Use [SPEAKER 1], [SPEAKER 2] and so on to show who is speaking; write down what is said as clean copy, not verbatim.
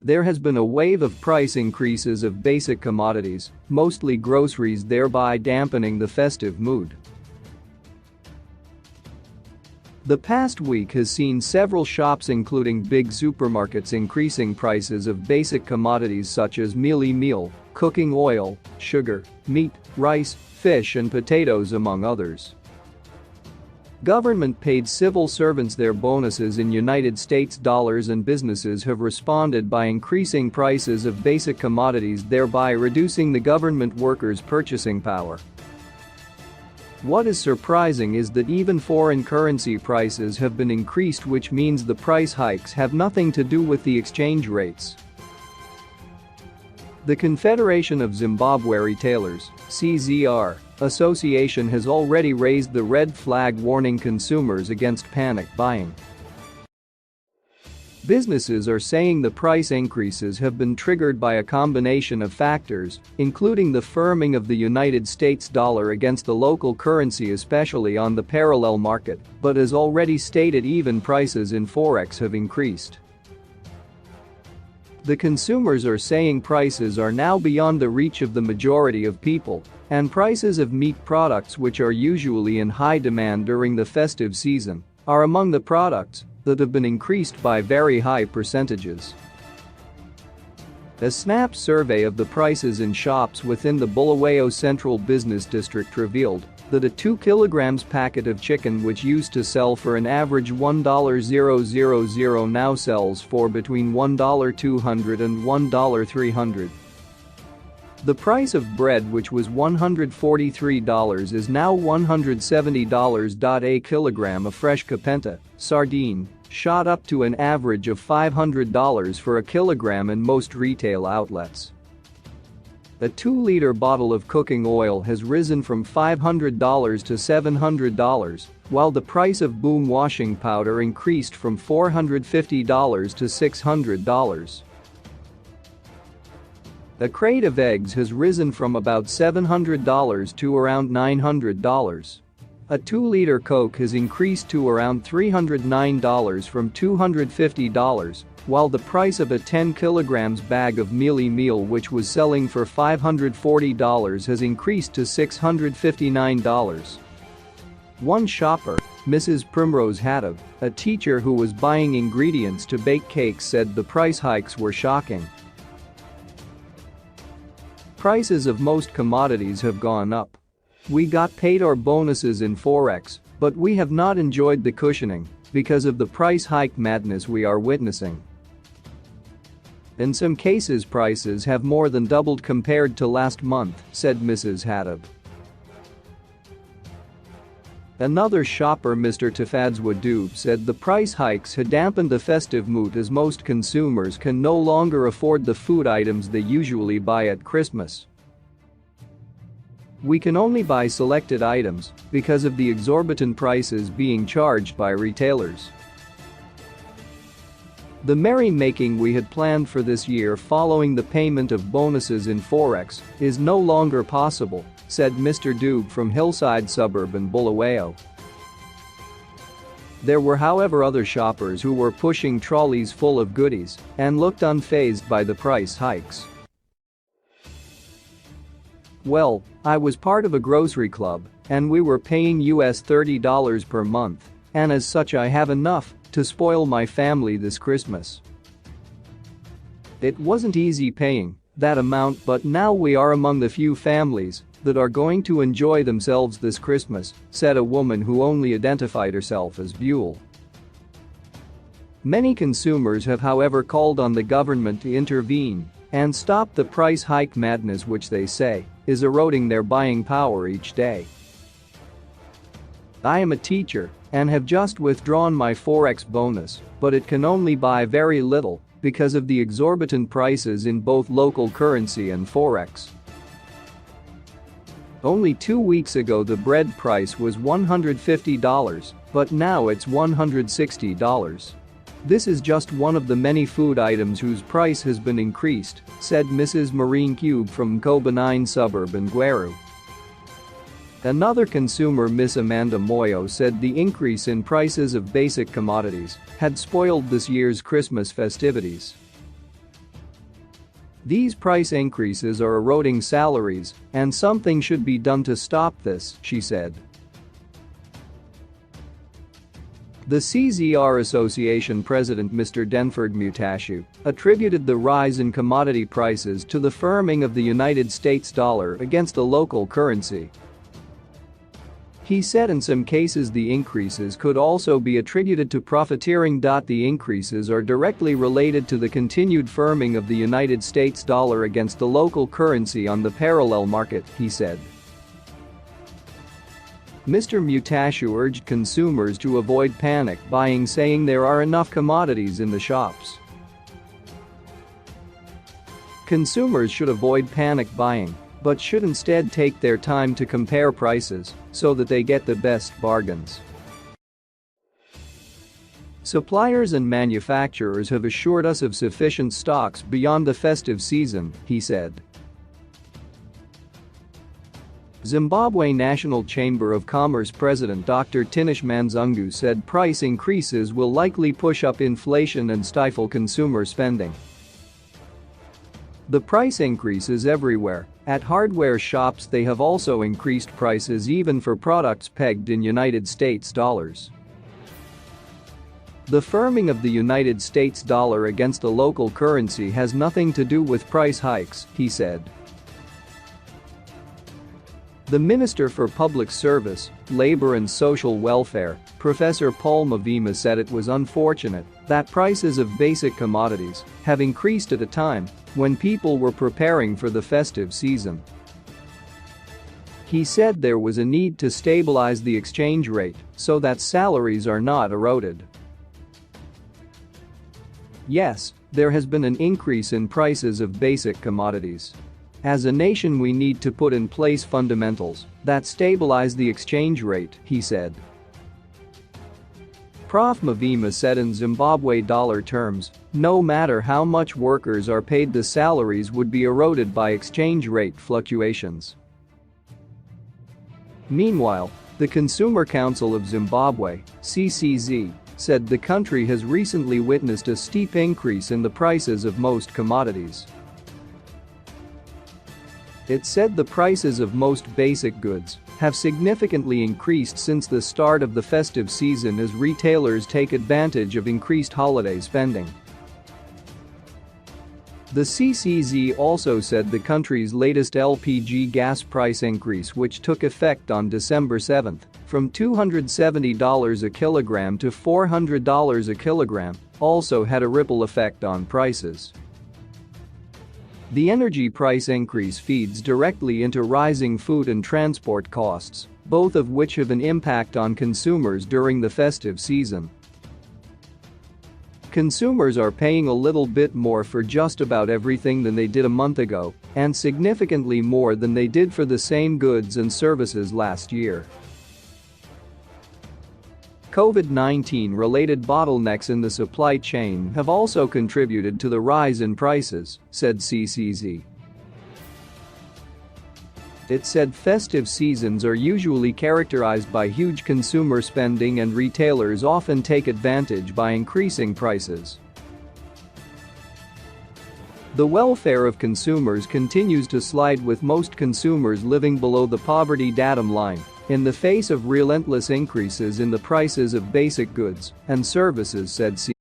[SPEAKER 1] There has been a wave of price increases of basic commodities, mostly groceries, thereby dampening the festive mood. The past week has seen several shops including big supermarkets increasing prices of basic commodities such as mealie meal, cooking oil, sugar, meat, rice, fish and potatoes among others. Government-paid civil servants their bonuses in United States dollars and businesses have responded by increasing prices of basic commodities, thereby reducing the government workers' purchasing power. What is surprising is that even foreign currency prices have been increased, which means the price hikes have nothing to do with the exchange rates. The Confederation of Zimbabwe Retailers (CZR) Association has already raised the red flag, warning consumers against panic buying. Businesses are saying the price increases have been triggered by a combination of factors, including the firming of the United States dollar against the local currency, especially on the parallel market, but as already stated, even prices in Forex have increased. The consumers are saying prices are now beyond the reach of the majority of people, and prices of meat products, which are usually in high demand during the festive season, are among the products that have been increased by very high percentages. A snap survey of the prices in shops within the Bulawayo Central Business District revealed that a 2 kg packet of chicken, which used to sell for an average $1,000, now sells for between $1,200 and $1,300. The price of bread, which was $143, is now $170. A kilogram of fresh kapenta, sardine, shot up to an average of $500 for a kilogram in most retail outlets. A 2-liter bottle of cooking oil has risen from $500 to $700, while the price of Boom washing powder increased from $450 to $600. A crate of eggs has risen from about $700 to around $900. A 2-liter Coke has increased to around $309 from $250, while the price of a 10 kg bag of mealie meal, which was selling for $540, has increased to $659. One shopper, Mrs. Primrose Haddock, a teacher who was buying ingredients to bake cakes, said the price hikes were shocking. Prices of most commodities have gone up. We got paid our bonuses in Forex, but we have not enjoyed the cushioning because of the price hike madness we are witnessing. In some cases, prices have more than doubled compared to last month, said Mrs. Haddock. Another shopper, Mr. Tafadzwa Dube, said the price hikes had dampened the festive mood as most consumers can no longer afford the food items they usually buy at Christmas. We can only buy selected items because of the exorbitant prices being charged by retailers. The merrymaking we had planned for this year following the payment of bonuses in Forex is no longer possible, said Mr. Dube from Hillside suburb in Bulawayo. There were, however, other shoppers who were pushing trolleys full of goodies and looked unfazed by the price hikes. Well, I was part of a grocery club and we were paying US $30 per month, and as such I have enough to spoil my family this Christmas. It wasn't easy paying that amount, but now we are among the few families that are going to enjoy themselves this Christmas, said a woman who only identified herself as Buell. Many consumers have, however, called on the government to intervene and stop the price hike madness, which they say is eroding their buying power each day. I am a teacher and have just withdrawn my Forex bonus, but it can only buy very little because of the exorbitant prices in both local currency and Forex. Only 2 weeks ago the bread price was $150, but now it's $160. This is just one of the many food items whose price has been increased, said Mrs. Marine Cube from Kobanine suburb in Gweru. Another consumer, Miss Amanda Moyo, said the increase in prices of basic commodities had spoiled this year's Christmas festivities. These price increases are eroding salaries, and something should be done to stop this, she said. The CZR Association president Mr. Denford Mutashu attributed the rise in commodity prices to the firming of the United States dollar against the local currency. He said in some cases the increases could also be attributed to profiteering. The increases are directly related to the continued firming of the United States dollar against the local currency on the parallel market, he said. Mr. Mutashu urged consumers to avoid panic buying, saying there are enough commodities in the shops. Consumers should avoid panic buying, but should instead take their time to compare prices so that they get the best bargains. Suppliers and manufacturers have assured us of sufficient stocks beyond the festive season, he said. Zimbabwe National Chamber of Commerce President Dr. Tinesh Manzungu said price increases will likely push up inflation and stifle consumer spending. The price increases everywhere. At hardware shops they have also increased prices even for products pegged in United States dollars. The firming of the United States dollar against the local currency has nothing to do with price hikes, he said. The Minister for Public Service, Labor and Social Welfare, Professor Paul Mavima, said it was unfortunate that prices of basic commodities have increased at a time when people were preparing for the festive season. He said there was a need to stabilize the exchange rate so that salaries are not eroded. Yes, there has been an increase in prices of basic commodities. As a nation we need to put in place fundamentals that stabilize the exchange rate, he said. Prof. Mavima said in Zimbabwe dollar terms, no matter how much workers are paid, the salaries would be eroded by exchange rate fluctuations. Meanwhile, the Consumer Council of Zimbabwe, CCZ, said the country has recently witnessed a steep increase in the prices of most commodities. It said the prices of most basic goods have significantly increased since the start of the festive season as retailers take advantage of increased holiday spending. The CCZ also said the country's latest LPG gas price increase, which took effect on December 7, from $270 a kilogram to $400 a kilogram, also had a ripple effect on prices. The energy price increase feeds directly into rising food and transport costs, both of which have an impact on consumers during the festive season. Consumers are paying a little bit more for just about everything than they did a month ago, and significantly more than they did for the same goods and services last year. COVID-19 related bottlenecks in the supply chain have also contributed to the rise in prices, said CCZ. It said festive seasons are usually characterized by huge consumer spending and retailers often take advantage by increasing prices. The welfare of consumers continues to slide, with most consumers living below the poverty datum line in the face of relentless increases in the prices of basic goods and services, said CCZ.